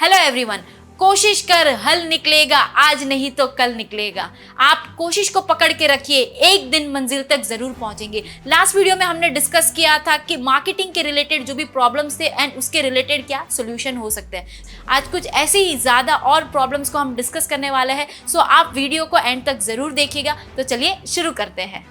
Hello everyone, कोशिश कर हल निकलेगा, आज नहीं तो कल निकलेगा। आप कोशिश को पकड़ के रखिए, एक दिन मंजिल तक जरूर पहुंचेंगे। लास्ट वीडियो में हमने डिस्कस किया था कि मार्केटिंग के रिलेटेड जो भी प्रॉब्लम्स थे एंड उसके रिलेटेड क्या सोल्यूशन हो सकते हैं। आज कुछ ऐसे ही ज़्यादा और प्रॉब्लम्स को हम डिस्कस करने वाले हैं, सो आप वीडियो को एंड तक ज़रूर देखिएगा। तो चलिए शुरू करते हैं।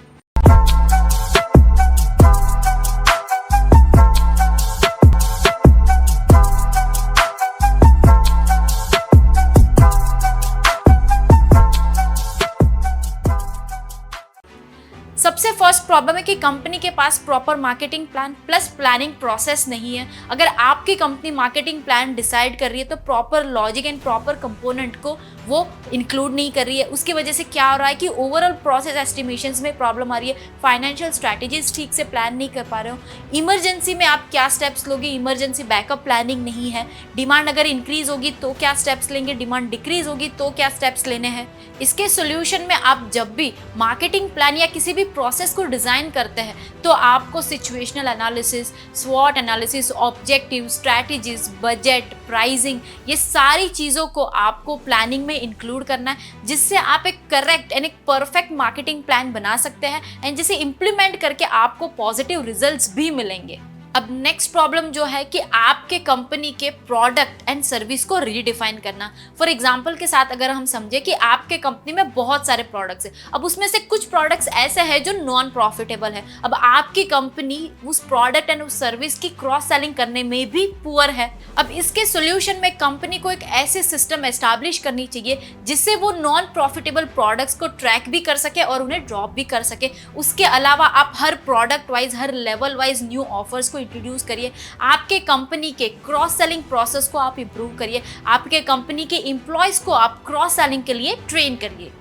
सबसे फर्स्ट प्रॉब्लम है कि कंपनी के पास proper marketing plan plus planning process नहीं है। अगर आपकी कंपनी मार्केटिंग प्लान डिसाइड कर रही है तो proper logic and proper component को वो इंक्लूड नहीं कर रही है। उसकी वजह से क्या हो रहा है कि ओवरऑल प्रोसेस एस्टिमेशंस में प्रॉब्लम आ रही है। फाइनेंशियल स्ट्रैटेजीज ठीक से प्लान नहीं कर पा रहे हो। इमरजेंसी में आप क्या स्टेप्स लोगे, इमरजेंसी बैकअप प्लानिंग नहीं है। डिमांड अगर इंक्रीज होगी तो क्या स्टेप्स लेंगे, डिमांड डिक्रीज होगी तो क्या स्टेप्स लेने हैं। इसके सोल्यूशन में आप जब भी मार्केटिंग प्लान या किसी भी प्रोसेस को डिज़ाइन करते हैं तो आपको सिचुएशनल एनालिसिस, स्वॉट analysis, objective, strategies, budget, pricing, ये सारी चीज़ों को आपको प्लानिंग में इंक्लूड करना है, जिससे आप एक करेक्ट एंड एक परफेक्ट मार्केटिंग प्लान बना सकते हैं एंड जिसे इंप्लीमेंट करके आपको पॉजिटिव रिजल्ट्स भी मिलेंगे। अब नेक्स्ट प्रॉब्लम जो है कि आपके कंपनी के प्रोडक्ट एंड सर्विस को रीडिफाइन करना। फॉर एग्जांपल के साथ अगर हम समझे कि आपके कंपनी में बहुत सारे प्रोडक्ट्स हैं, अब उसमें से कुछ प्रोडक्ट्स ऐसे हैं जो नॉन प्रॉफिटेबल है। अब आपकी कंपनी उस प्रोडक्ट एंड उस सर्विस की क्रॉस सेलिंग करने में भी पुअर है। अब इसके सोल्यूशन में कंपनी को एक ऐसे सिस्टम एस्टैब्लिश करनी चाहिए जिससे वो नॉन प्रॉफिटेबल प्रोडक्ट्स को ट्रैक भी कर सके और उन्हें ड्रॉप भी कर सके। उसके अलावा आप हर प्रोडक्ट वाइज, हर लेवल वाइज न्यू ऑफर्स को इंट्रोड्यूस करिए। आपके कंपनी के क्रॉस सेलिंग प्रोसेस को आप इंप्रूव करिए। आपके कंपनी के एम्प्लॉयज को आप क्रॉस सेलिंग के लिए ट्रेन करिए।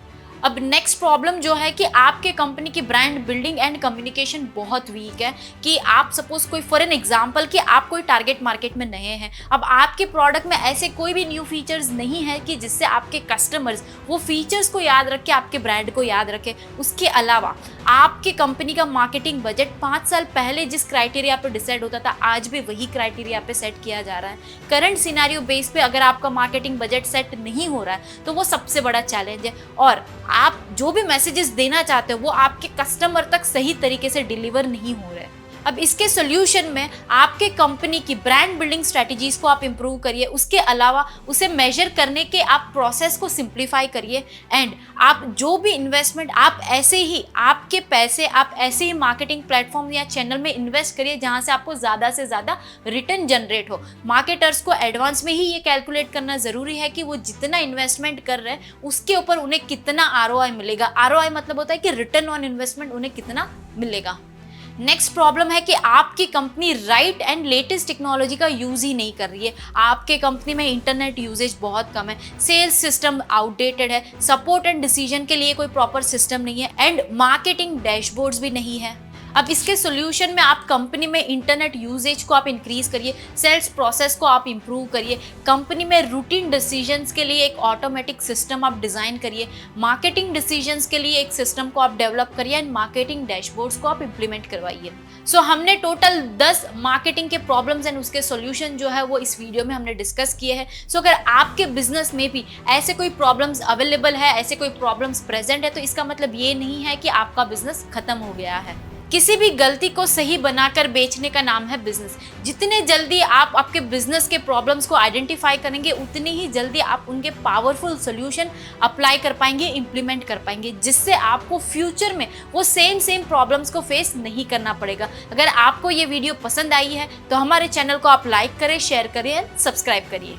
अब नेक्स्ट प्रॉब्लम जो है कि आपके कंपनी की ब्रांड बिल्डिंग एंड कम्युनिकेशन बहुत वीक है। कि आप सपोज कोई फॉर एन एग्जांपल कि आप कोई टारगेट मार्केट में नए हैं, अब आपके प्रोडक्ट में ऐसे कोई भी न्यू फीचर्स नहीं है कि जिससे आपके कस्टमर्स वो फीचर्स को याद रख के आपके ब्रांड को याद रखें। उसके अलावा आपके कंपनी का मार्केटिंग बजट 5 साल पहले जिस क्राइटेरिया पर डिसाइड होता था आज भी वही क्राइटेरिया पे सेट किया जा रहा है। करंट सिनेरियो बेस पे अगर आपका मार्केटिंग बजट सेट नहीं हो रहा है तो वो सबसे बड़ा चैलेंज है। और आप जो भी मैसेजेस देना चाहते हो वो आपके कस्टमर तक सही तरीके से डिलीवर नहीं हो रहे। अब इसके सोल्यूशन में आपके कंपनी की ब्रांड बिल्डिंग स्ट्रैटेजीज को आप इंप्रूव करिए। उसके अलावा उसे मेजर करने के आप प्रोसेस को सिंप्लीफाई करिए एंड आप जो भी इन्वेस्टमेंट आप ऐसे ही आपके पैसे आप ऐसे ही मार्केटिंग प्लेटफॉर्म या चैनल में इन्वेस्ट करिए जहां से आपको ज़्यादा से ज़्यादा रिटर्न जनरेट हो। मार्केटर्स को एडवांस में ही ये कैलकुलेट करना ज़रूरी है कि वो जितना इन्वेस्टमेंट कर रहे हैं उसके ऊपर उन्हें कितना ROI मिलेगा। ROI मतलब होता है कि रिटर्न ऑन इन्वेस्टमेंट उन्हें कितना मिलेगा। नेक्स्ट प्रॉब्लम है कि आपकी company right and latest technology का यूज़ ही नहीं कर रही है। आपके कंपनी में इंटरनेट यूजेज बहुत कम है, सेल्स सिस्टम आउटडेटेड है, सपोर्ट एंड डिसीजन के लिए कोई प्रॉपर सिस्टम नहीं है एंड मार्केटिंग डैशबोर्ड्स भी नहीं है। अब इसके सोल्यूशन में आप कंपनी में इंटरनेट यूजेज को आप इंक्रीज करिए, सेल्स प्रोसेस को आप इंप्रूव करिए, कंपनी में रूटीन डिसीजंस के लिए एक ऑटोमेटिक सिस्टम आप डिज़ाइन करिए, मार्केटिंग डिसीजंस के लिए एक सिस्टम को आप डेवलप करिए एंड मार्केटिंग डैशबोर्ड्स को आप इंप्लीमेंट करवाइए। सो हमने टोटल 10 मार्केटिंग के प्रॉब्लम्स एंड उसके सोल्यूशन जो है वो इस वीडियो में हमने डिस्कस किए हैं। सो अगर आपके बिजनेस में भी ऐसे कोई प्रॉब्लम्स अवेलेबल है, ऐसे कोई प्रॉब्लम्स प्रेजेंट है, तो इसका मतलब ये नहीं है कि आपका बिजनेस खत्म हो गया है। किसी भी गलती को सही बनाकर बेचने का नाम है बिजनेस। जितने जल्दी आप आपके बिजनेस के प्रॉब्लम्स को आइडेंटिफाई करेंगे उतनी ही जल्दी आप उनके पावरफुल सोल्यूशन अप्लाई कर पाएंगे, इंप्लीमेंट कर पाएंगे, जिससे आपको फ्यूचर में वो सेम प्रॉब्लम्स को फेस नहीं करना पड़ेगा। अगर आपको ये वीडियो पसंद आई है तो हमारे चैनल को आप लाइक करें, शेयर करें, सब्सक्राइब करिए।